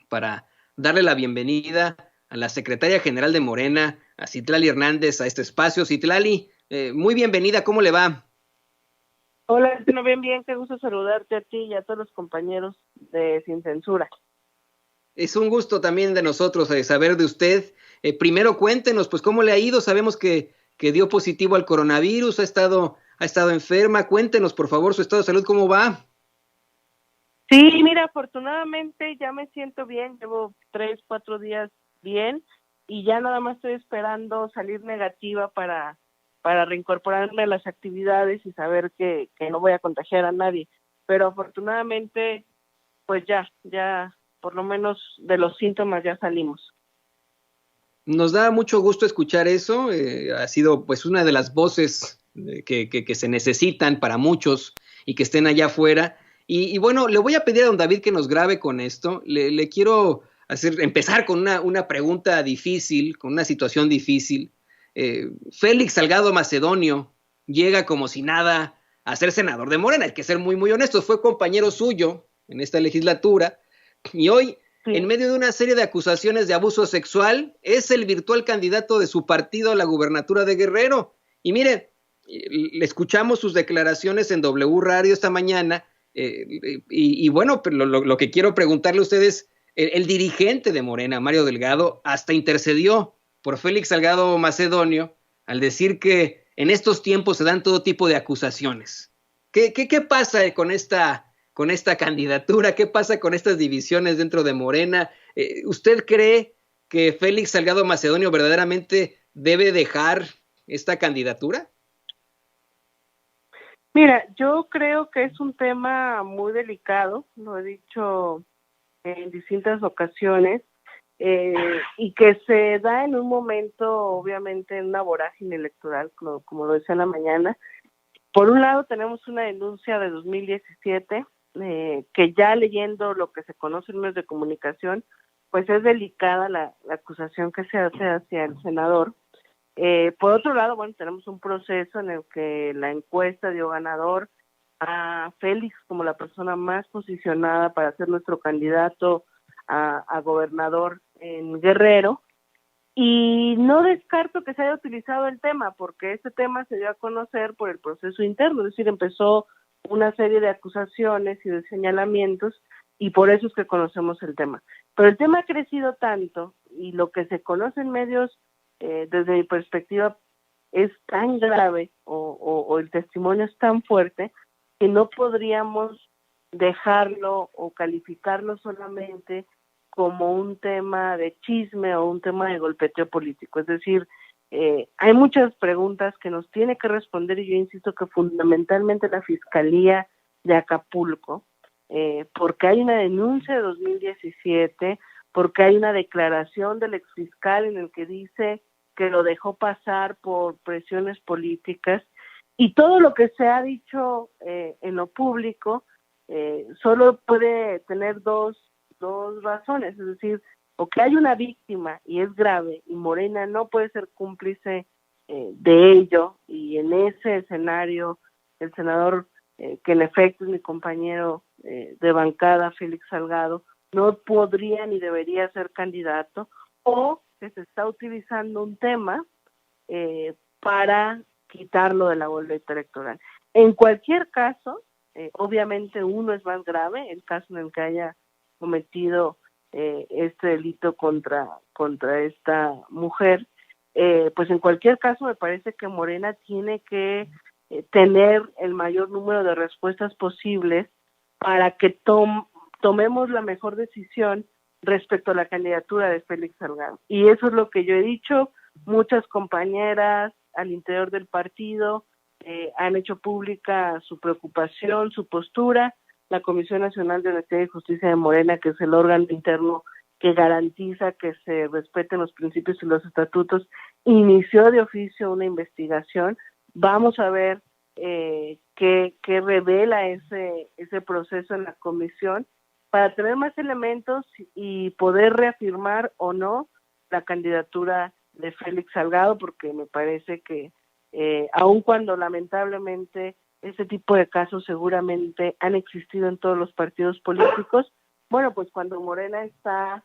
para darle la bienvenida a la secretaria general de Morena, a Citlali Hernández, a este espacio. Citlali, muy bienvenida, ¿cómo le va? Hola, bien, bien, qué gusto saludarte a ti y a todos los compañeros de Sin Censura. Es un gusto también de nosotros saber de usted. Primero cuéntenos, pues, cómo le ha ido. Sabemos que dio positivo al coronavirus, ha estado enferma. Cuéntenos, por favor, su estado de salud, ¿cómo va? Sí, mira, afortunadamente ya me siento bien, llevo 3, 4 días bien y ya nada más estoy esperando salir negativa para reincorporarme a las actividades y saber que no voy a contagiar a nadie. Pero afortunadamente, pues ya, por lo menos de los síntomas ya salimos. Nos da mucho gusto escuchar eso. Ha sido pues una de las voces que se necesitan para muchos y que estén allá afuera. Y bueno, le voy a pedir a don David que nos grabe con esto. Le quiero empezar con una pregunta difícil, con una situación difícil. Félix Salgado Macedonio llega como si nada a ser senador de Morena. Hay que ser muy, muy honestos. Fue compañero suyo en esta legislatura y hoy, en Sí. medio de una serie de acusaciones de abuso sexual, es el virtual candidato de su partido a la gubernatura de Guerrero. Y mire, le escuchamos sus declaraciones en W Radio esta mañana, y bueno, lo que quiero preguntarle a ustedes, el dirigente de Morena, Mario Delgado, hasta intercedió por Félix Salgado Macedonio al decir que en estos tiempos se dan todo tipo de acusaciones. ¿Qué pasa con esta candidatura? ¿Qué pasa con estas divisiones dentro de Morena? ¿Usted cree que Félix Salgado Macedonio verdaderamente debe dejar esta candidatura? Mira, yo creo que es un tema muy delicado, lo he dicho en distintas ocasiones, y que se da en un momento, obviamente, en una vorágine electoral, como lo decía en la mañana. Por un lado, tenemos una denuncia de 2017, que ya leyendo lo que se conoce en medios de comunicación, pues es delicada la acusación que se hace hacia el senador. Por otro lado, bueno, tenemos un proceso en el que la encuesta dio ganador a Félix como la persona más posicionada para ser nuestro candidato a gobernador en Guerrero, y no descarto que se haya utilizado el tema, porque este tema se dio a conocer por el proceso interno, es decir, empezó una serie de acusaciones y de señalamientos, y por eso es que conocemos el tema. Pero el tema ha crecido tanto, y lo que se conoce en medios, desde mi perspectiva, es tan grave, o el testimonio es tan fuerte, que no podríamos dejarlo o calificarlo solamente como un tema de chisme o un tema de golpeteo político. Es decir, hay muchas preguntas que nos tiene que responder, y yo insisto que fundamentalmente la Fiscalía de Acapulco, porque hay una denuncia de 2017, porque hay una declaración del exfiscal en el que dice que lo dejó pasar por presiones políticas, y todo lo que se ha dicho en lo público solo puede tener dos razones, es decir, o que hay una víctima y es grave y Morena no puede ser cómplice de ello, y en ese escenario el senador, que en efecto es mi compañero de bancada, Félix Salgado, no podría ni debería ser candidato, o que se está utilizando un tema para quitarlo de la boleta electoral. En cualquier caso, obviamente uno es más grave, el caso en el que haya cometido este delito contra esta mujer, pues en cualquier caso me parece que Morena tiene que tener el mayor número de respuestas posibles para que tomemos la mejor decisión respecto a la candidatura de Félix Salgado. Y eso es lo que yo he dicho. Muchas compañeras al interior del partido han hecho pública su preocupación, su postura. La Comisión Nacional de Honestidad y Justicia de Morena, que es el órgano interno que garantiza que se respeten los principios y los estatutos, inició de oficio una investigación. Vamos a ver qué revela ese proceso en la comisión, para tener más elementos y poder reafirmar o no la candidatura de Félix Salgado, porque me parece que aun cuando lamentablemente ese tipo de casos seguramente han existido en todos los partidos políticos, bueno, pues cuando Morena está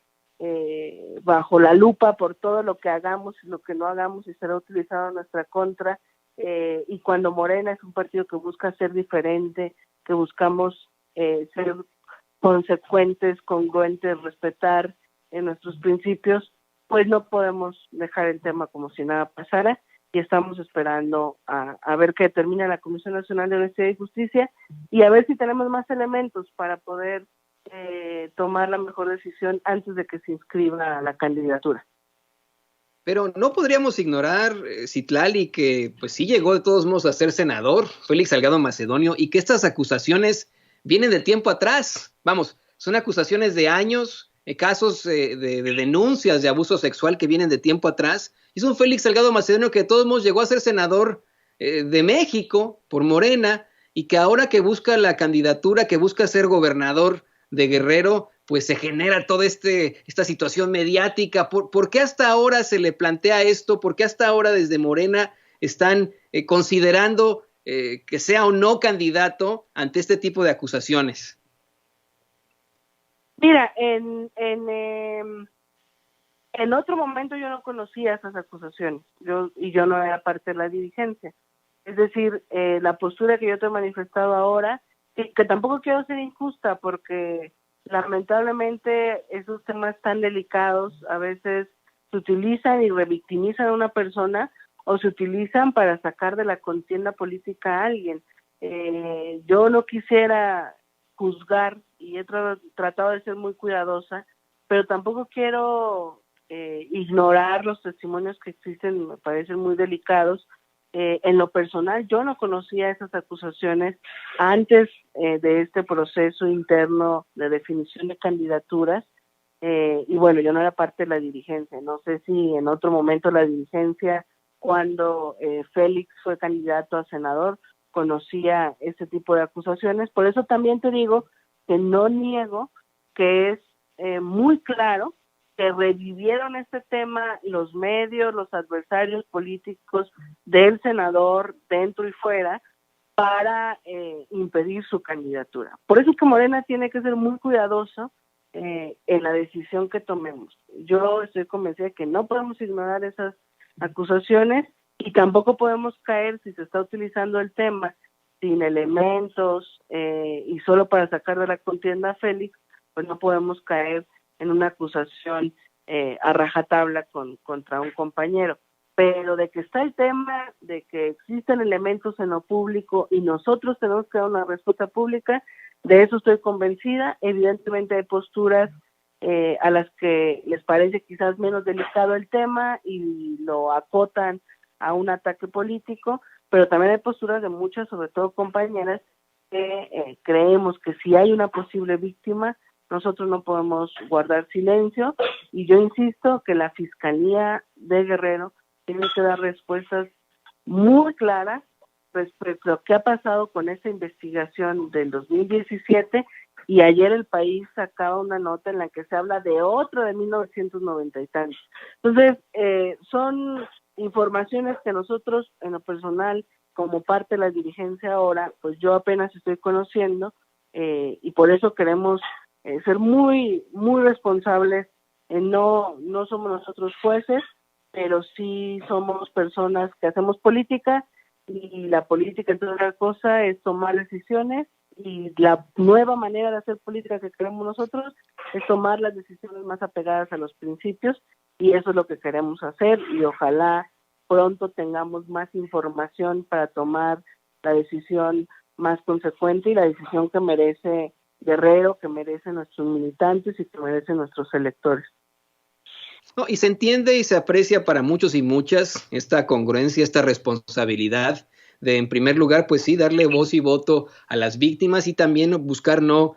bajo la lupa por todo lo que hagamos y lo que no hagamos y será utilizado en nuestra contra, y cuando Morena es un partido que busca ser diferente, que buscamos ser consecuentes, congruentes, respetar nuestros principios, pues no podemos dejar el tema como si nada pasara, y estamos esperando a ver qué determina la Comisión Nacional de Honestidad y Justicia y a ver si tenemos más elementos para poder tomar la mejor decisión antes de que se inscriba la candidatura. Pero no podríamos ignorar, Citlali, que pues sí llegó de todos modos a ser senador, Félix Salgado Macedonio, y que estas acusaciones vienen de tiempo atrás. Vamos, son acusaciones de años, casos de denuncias de abuso sexual que vienen de tiempo atrás. Y es un Félix Salgado Macedonio que de todos modos llegó a ser senador de México por Morena, y que ahora que busca la candidatura, que busca ser gobernador de Guerrero, pues se genera toda esta situación mediática. ¿Por qué hasta ahora se le plantea esto? ¿Por qué hasta ahora desde Morena están considerando que sea o no candidato ante este tipo de acusaciones? Mira, en otro momento yo no conocía esas acusaciones, yo no era parte de la dirigencia. Es decir, la postura que yo te he manifestado ahora, que tampoco quiero ser injusta, porque lamentablemente esos temas tan delicados a veces se utilizan y revictimizan a una persona o se utilizan para sacar de la contienda política a alguien. Yo no quisiera juzgar y he tratado de ser muy cuidadosa, pero tampoco quiero ignorar los testimonios que existen, me parecen muy delicados. En lo personal, yo no conocía esas acusaciones antes de este proceso interno de definición de candidaturas, y bueno, yo no era parte de la dirigencia. No sé si en otro momento la dirigencia, cuando Félix fue candidato a senador, conocía ese tipo de acusaciones. Por eso también te digo que no niego que es muy claro que revivieron este tema los medios, los adversarios políticos del senador dentro y fuera para impedir su candidatura. Por eso es que Morena tiene que ser muy cuidadoso en la decisión que tomemos. Yo estoy convencida de que no podemos ignorar esas acusaciones y tampoco podemos caer, si se está utilizando el tema sin elementos y solo para sacar de la contienda a Félix, pues no podemos caer en una acusación a rajatabla contra un compañero. Pero de que está el tema, de que existen elementos en lo público y nosotros tenemos que dar una respuesta pública, de eso estoy convencida. Evidentemente hay posturas a las que les parece quizás menos delicado el tema y lo acotan a un ataque político, pero también hay posturas de muchas, sobre todo compañeras, que creemos que si hay una posible víctima, nosotros no podemos guardar silencio, y yo insisto que la Fiscalía de Guerrero tiene que dar respuestas muy claras respecto a lo que ha pasado con esta investigación del 2017, y ayer El País sacaba una nota en la que se habla de otro de 1990 y tantos. Entonces, son informaciones que nosotros, en lo personal, como parte de la dirigencia ahora, pues yo apenas estoy conociendo, y por eso queremos ser muy, muy responsables. No somos nosotros jueces, pero sí somos personas que hacemos política, y la política, entre otras cosas, es tomar decisiones, y la nueva manera de hacer política que queremos nosotros es tomar las decisiones más apegadas a los principios, y eso es lo que queremos hacer, y ojalá pronto tengamos más información para tomar la decisión más consecuente y la decisión que merece Guerrero, que merecen nuestros militantes y que merecen nuestros electores. No, y se entiende y se aprecia para muchos y muchas esta congruencia, esta responsabilidad de, en primer lugar, pues sí, darle voz y voto a las víctimas y también buscar no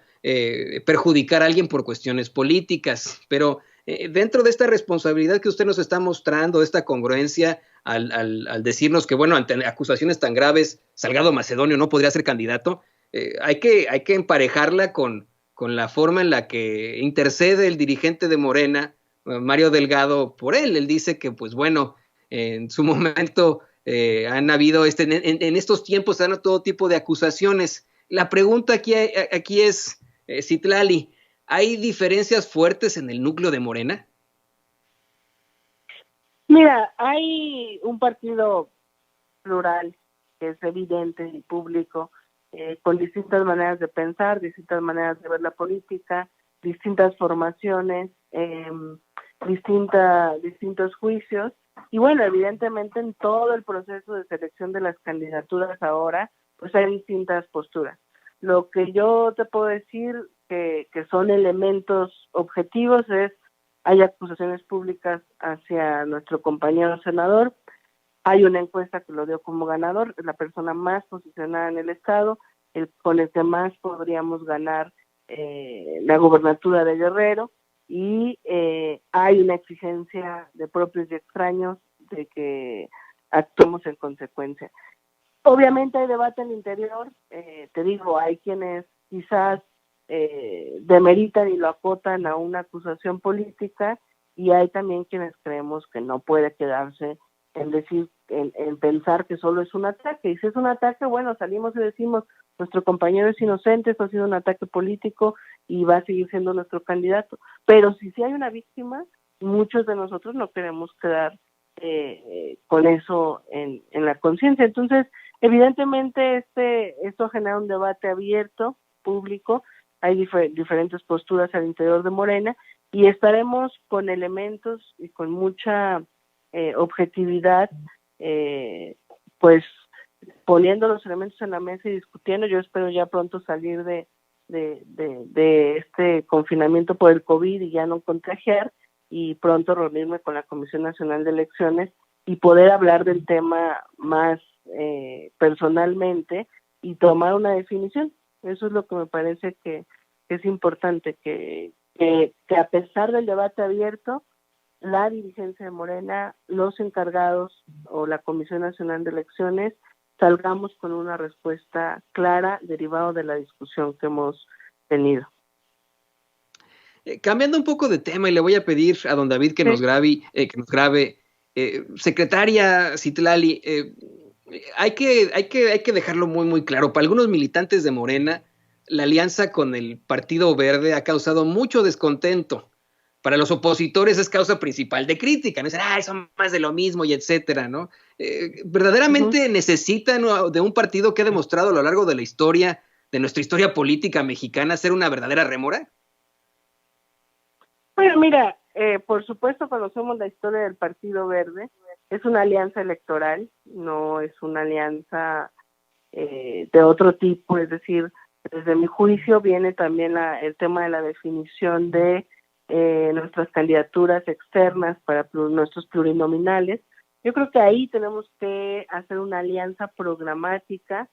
perjudicar a alguien por cuestiones políticas. Pero dentro de esta responsabilidad que usted nos está mostrando, esta congruencia al decirnos que, bueno, ante acusaciones tan graves, Salgado Macedonio no podría ser candidato, hay que emparejarla con la forma en la que intercede el dirigente de Morena, Mario Delgado, por él. Él dice que, pues bueno, en su momento han habido, en estos tiempos se han dado todo tipo de acusaciones. La pregunta aquí es, Citlali, ¿Hay diferencias fuertes en el núcleo de Morena? Mira, hay un partido plural que es evidente y público, con distintas maneras de pensar, distintas maneras de ver la política, distintas formaciones, distintos juicios. Y bueno, evidentemente en todo el proceso de selección de las candidaturas ahora, pues hay distintas posturas. Lo que yo te puedo decir que son elementos objetivos es, hay acusaciones públicas hacia nuestro compañero senador, hay una encuesta que lo dio como ganador, es la persona más posicionada en el estado, con el que más podríamos ganar la gubernatura de Guerrero, y hay una exigencia de propios y extraños de que actuemos en consecuencia. Obviamente hay debate en el interior, te digo, hay quienes quizás demeritan y lo acotan a una acusación política, y hay también quienes creemos que no puede quedarse en decir, en pensar que solo es un ataque. Y si es un ataque, bueno, salimos y decimos, nuestro compañero es inocente, esto ha sido un ataque político y va a seguir siendo nuestro candidato. Pero si sí hay una víctima, muchos de nosotros no queremos quedar con eso en la conciencia. Entonces, evidentemente esto genera un debate abierto, público, hay diferentes posturas al interior de Morena, y estaremos con elementos y con mucha objetividad, pues poniendo los elementos en la mesa y discutiendo. Yo espero ya pronto salir de este confinamiento por el COVID y ya no contagiar, y pronto reunirme con la Comisión Nacional de Elecciones y poder hablar del tema más personalmente y tomar una definición. Eso es lo que me parece que es importante, que a pesar del debate abierto, la dirigencia de Morena, los encargados o la Comisión Nacional de Elecciones salgamos con una respuesta clara derivado de la discusión que hemos tenido. Cambiando un poco de tema, y le voy a pedir a don David que nos grabe, secretaria Citlali, hay que dejarlo muy, muy claro. Para algunos militantes de Morena, la alianza con el Partido Verde ha causado mucho descontento. Para los opositores es causa principal de crítica, ¿no? Dicen, son más de lo mismo y etcétera, ¿no? ¿Verdaderamente necesitan de un partido que ha demostrado a lo largo de la historia, de nuestra historia política mexicana, ser una verdadera rémora? Bueno, mira, por supuesto conocemos la historia del Partido Verde. Es una alianza electoral, no es una alianza de otro tipo. Es decir, desde mi juicio viene también el tema de la definición de nuestras candidaturas externas para nuestros plurinominales. Yo creo que ahí tenemos que hacer una alianza programática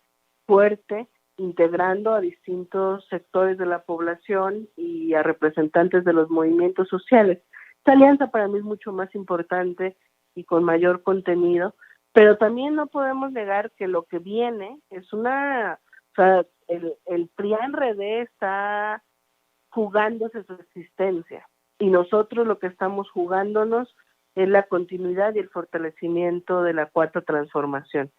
fuerte, integrando a distintos sectores de la población y a representantes de los movimientos sociales. Esta alianza para mí es mucho más importante y con mayor contenido, pero también no podemos negar que lo que viene es o sea, el PRIAN-RD está jugándose su existencia, y nosotros lo que estamos jugándonos es la continuidad y el fortalecimiento de la Cuarta Transformación.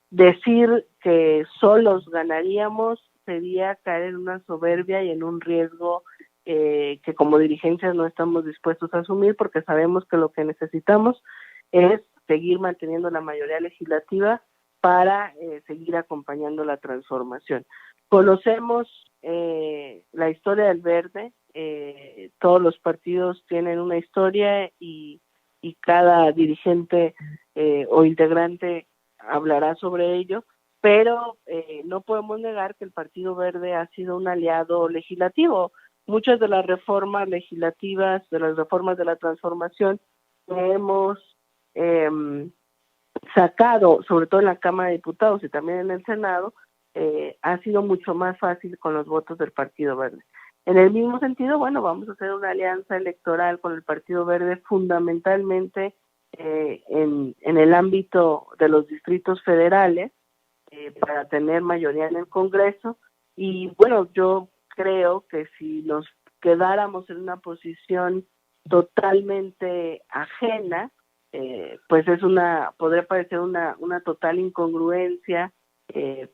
Decir que solos ganaríamos sería caer en una soberbia y en un riesgo que como dirigencias no estamos dispuestos a asumir, porque sabemos que lo que necesitamos es seguir manteniendo la mayoría legislativa para seguir acompañando la transformación. Conocemos la historia del Verde, todos los partidos tienen una historia y cada dirigente o integrante hablará sobre ello, pero no podemos negar que el Partido Verde ha sido un aliado legislativo. Muchas de las reformas legislativas, de las reformas de la transformación que hemos sacado, sobre todo en la Cámara de Diputados y también en el Senado, ha sido mucho más fácil con los votos del Partido Verde. En el mismo sentido, bueno, vamos a hacer una alianza electoral con el Partido Verde fundamentalmente en el ámbito de los distritos federales para tener mayoría en el Congreso. Y bueno, yo creo que si nos quedáramos en una posición totalmente ajena, pues podría parecer una total incongruencia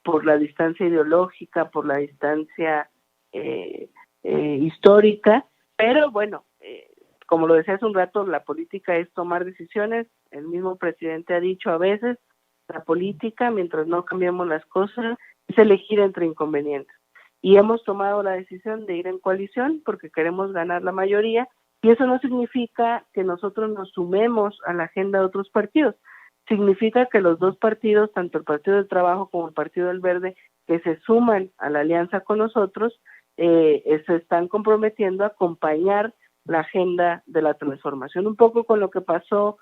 por la distancia ideológica, por la distancia histórica, pero bueno, como lo decía hace un rato, la política es tomar decisiones. El mismo presidente ha dicho a veces, la política, mientras no cambiemos las cosas, es elegir entre inconvenientes. Y hemos tomado la decisión de ir en coalición porque queremos ganar la mayoría, y eso no significa que nosotros nos sumemos a la agenda de otros partidos. Significa que los dos partidos, tanto el Partido del Trabajo como el Partido del Verde, que se suman a la alianza con nosotros, se están comprometiendo a acompañar la agenda de la transformación, un poco con lo que pasó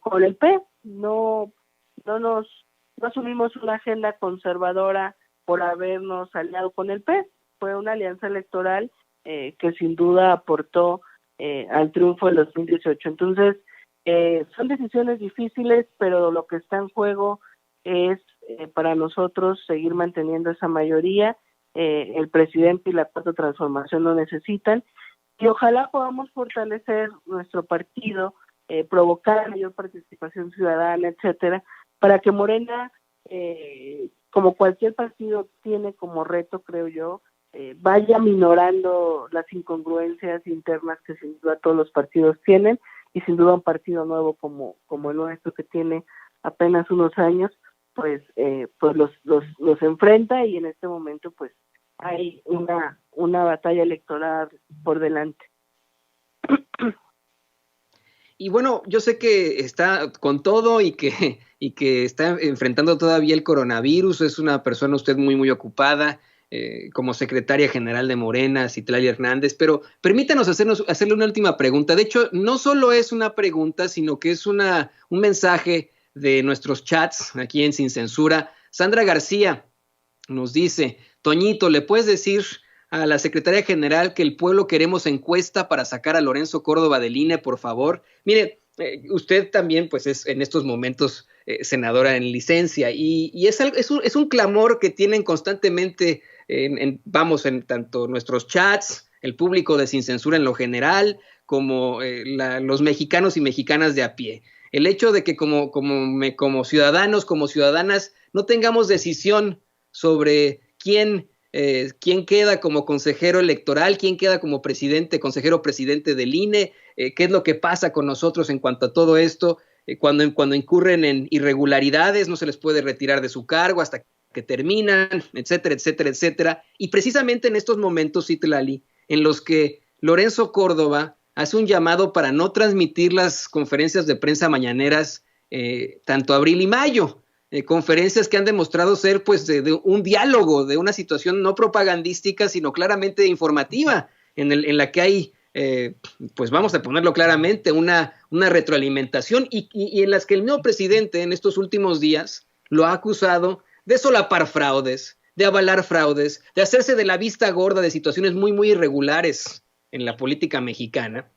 con el P. No asumimos una agenda conservadora por habernos aliado con el P. Fue una alianza electoral que sin duda aportó al triunfo del 2018. Entonces, son decisiones difíciles, pero lo que está en juego es para nosotros seguir manteniendo esa mayoría. El presidente y la Cuarta Transformación lo necesitan, y ojalá podamos fortalecer nuestro partido, provocar mayor participación ciudadana, etcétera, para que Morena, como cualquier partido tiene como reto, creo yo, vaya minorando las incongruencias internas que sin duda todos los partidos tienen, y sin duda un partido nuevo como el nuestro, que tiene apenas unos años, pues los enfrenta, y en este momento pues hay una batalla electoral por delante. Y bueno, yo sé que está con todo y que está enfrentando todavía el coronavirus. Es una persona usted muy ocupada como secretaria general de Morena, Citlali Hernández, pero permítanos hacerle una última pregunta. De hecho, no solo es una pregunta, sino que es un mensaje de nuestros chats aquí en Sin Censura. Sandra García nos dice: Toñito, ¿le puedes decir a la secretaria general que el pueblo queremos encuesta para sacar a Lorenzo Córdoba del INE, por favor? Mire, usted también pues es en estos momentos senadora en licencia, y es un clamor que tienen constantemente en tanto nuestros chats, el público de Sin Censura en lo general, como los mexicanos y mexicanas de a pie. El hecho de que como ciudadanos, como ciudadanas, no tengamos decisión sobre quién queda como consejero electoral, quién queda como consejero presidente del INE, qué es lo que pasa con nosotros en cuanto a todo esto. Cuando incurren en irregularidades, no se les puede retirar de su cargo hasta que terminan, etcétera, etcétera, etcétera. Y precisamente en estos momentos, Citlali, en los que Lorenzo Córdoba hace un llamado para no transmitir las conferencias de prensa mañaneras tanto abril y mayo, conferencias que han demostrado ser pues de un diálogo, de una situación no propagandística, sino claramente informativa, en la que hay, pues vamos a ponerlo claramente, una retroalimentación, y en las que el nuevo presidente en estos últimos días lo ha acusado de solapar fraudes, de avalar fraudes, de hacerse de la vista gorda de situaciones muy irregulares en la política mexicana.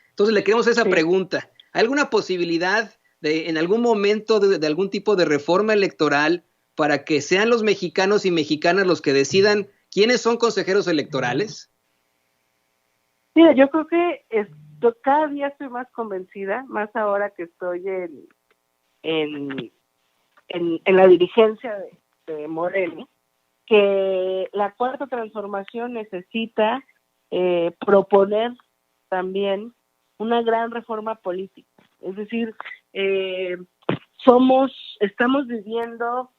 Entonces le queremos esa pregunta: ¿alguna posibilidad en algún momento de algún tipo de reforma electoral para que sean los mexicanos y mexicanas los que decidan quiénes son consejeros electorales? Mira, yo creo que cada día estoy más convencida, más ahora que estoy en la dirigencia de Morena, que la Cuarta Transformación necesita proponer también una gran reforma política. Es decir, estamos viviendo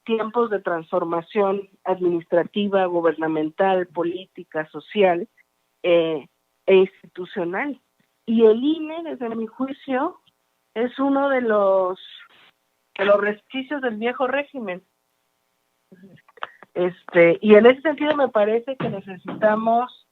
tiempos de transformación administrativa, gubernamental, política, social e institucional. Y el INE, desde mi juicio, es uno de los resquicios del viejo régimen. Y en ese sentido me parece que necesitamos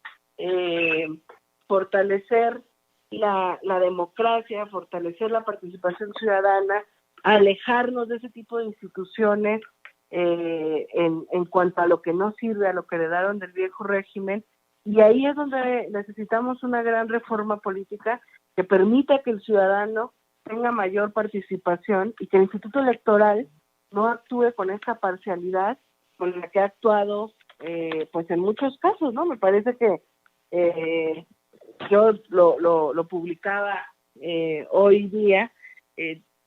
fortalecer la democracia, fortalecer la participación ciudadana, alejarnos de ese tipo de instituciones en cuanto a lo que no sirve, a lo que heredaron del viejo régimen, y ahí es donde necesitamos una gran reforma política que permita que el ciudadano tenga mayor participación y que el Instituto Electoral no actúe con esta parcialidad con la que ha actuado pues en muchos casos, ¿no? Me parece que yo lo publicaba hoy día,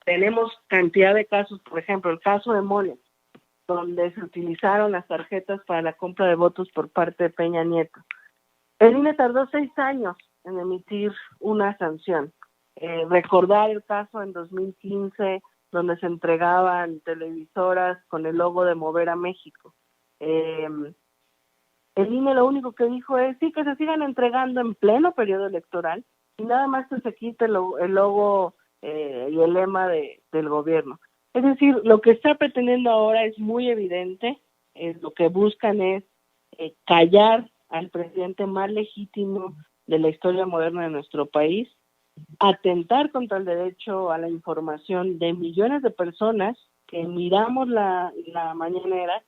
tenemos cantidad de casos, por ejemplo, el caso de Monex, donde se utilizaron las tarjetas para la compra de votos por parte de Peña Nieto. El INE tardó 6 años en emitir una sanción. Recordar el caso en 2015, donde se entregaban televisoras con el logo de Mover a México. El INE lo único que dijo es sí, que se sigan entregando en pleno periodo electoral y nada más que se quite el logo y el lema del gobierno. Es decir, lo que está pretendiendo ahora es muy evidente, lo que buscan es callar al presidente más legítimo de la historia moderna de nuestro país, atentar contra el derecho a la información de millones de personas que miramos la mañanera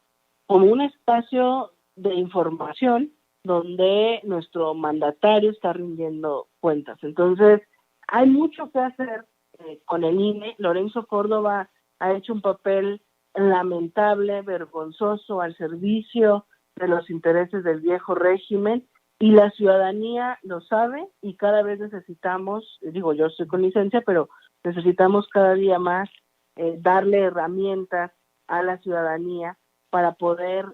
como un espacio de información donde nuestro mandatario está rindiendo cuentas. Entonces, hay mucho que hacer con el INE. Lorenzo Córdoba ha hecho un papel lamentable, vergonzoso, al servicio de los intereses del viejo régimen, y la ciudadanía lo sabe, y cada vez necesitamos, digo, yo estoy con licencia, pero necesitamos cada día más darle herramientas a la ciudadanía para poder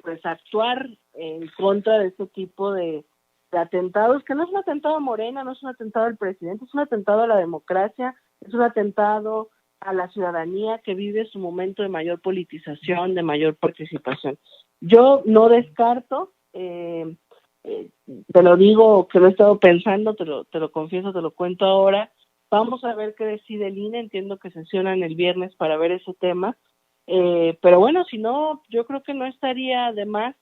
pues actuar en contra de este tipo de atentados, que no es un atentado a Morena, no es un atentado al presidente, es un atentado a la democracia, es un atentado a la ciudadanía que vive su momento de mayor politización, de mayor participación. Yo no descarto, te lo digo que lo he estado pensando, te lo confieso, te lo cuento ahora. Vamos a ver qué decide el INE, entiendo que sesionan el viernes para ver ese tema, pero bueno, si no, yo creo que no estaría de más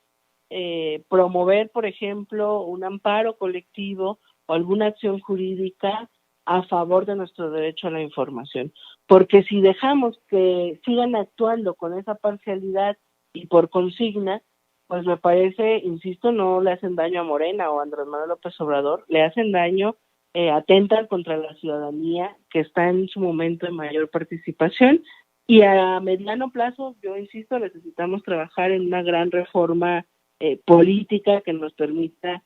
promover, por ejemplo, un amparo colectivo o alguna acción jurídica a favor de nuestro derecho a la información, porque si dejamos que sigan actuando con esa parcialidad y por consigna, pues me parece, insisto, no le hacen daño a Morena o a Andrés Manuel López Obrador, le hacen daño, atentan contra la ciudadanía que está en su momento de mayor participación, y a mediano plazo, yo insisto, necesitamos trabajar en una gran reforma política que nos permita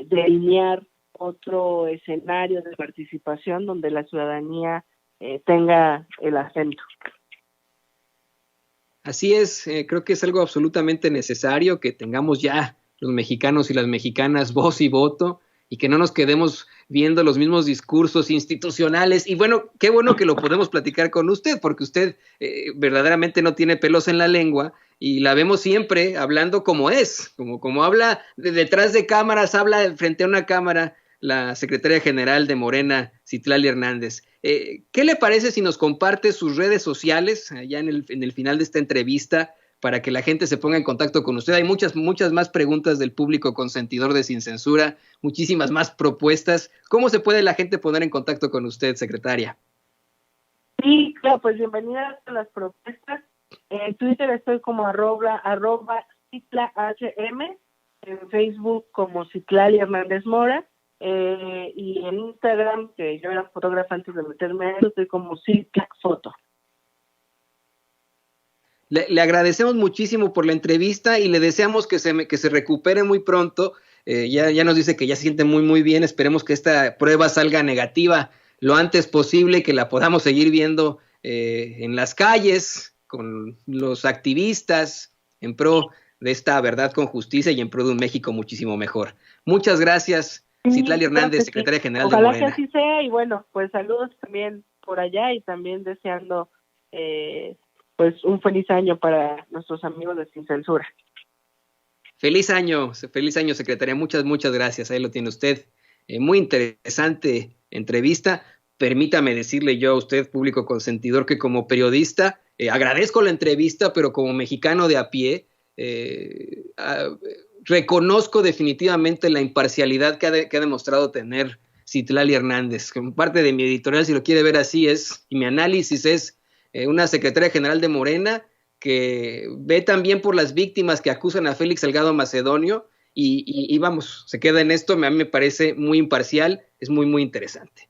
delinear otro escenario de participación donde la ciudadanía tenga el acento. Así es, creo que es algo absolutamente necesario que tengamos ya los mexicanos y las mexicanas voz y voto, y que no nos quedemos viendo los mismos discursos institucionales. Y bueno que lo podemos platicar con usted, porque usted verdaderamente no tiene pelos en la lengua, y la vemos siempre hablando como es, como habla detrás de cámaras, habla frente a una cámara la secretaria general de Morena, Citlali Hernández. ¿Qué le parece si nos comparte sus redes sociales allá en el final de esta entrevista, para que la gente se ponga en contacto con usted? Hay muchas más preguntas del público consentidor de Sin Censura, muchísimas más propuestas. ¿Cómo se puede la gente poner en contacto con usted, secretaria? Sí, claro, pues bienvenidas a las propuestas. En Twitter estoy como arroba CitlaHM, en Facebook como Citlali Hernández Mora, y en Instagram, que yo era fotógrafa antes de meterme a eso, estoy como CitlaFoto. Le agradecemos muchísimo por la entrevista y le deseamos que se recupere muy pronto. Ya nos dice que ya se siente muy bien. Esperemos que esta prueba salga negativa lo antes posible, que la podamos seguir viendo en las calles con los activistas en pro de esta verdad con justicia y en pro de un México muchísimo mejor. Muchas gracias, Citlali Hernández, secretaria general de Morena. Ojalá que así sea, y bueno, pues saludos también por allá, y también deseando pues un feliz año para nuestros amigos de Sin Censura. Feliz año, secretaria. Muchas gracias. Ahí lo tiene usted. Muy interesante entrevista. Permítame decirle yo a usted, público consentidor, que como periodista agradezco la entrevista, pero como mexicano de a pie reconozco definitivamente la imparcialidad que ha demostrado tener Citlali Hernández. Como parte de mi editorial, si lo quiere ver así, y mi análisis es una secretaria general de Morena que ve también por las víctimas que acusan a Félix Salgado Macedonio, y vamos, se queda en esto. A mí me parece muy imparcial, es muy interesante.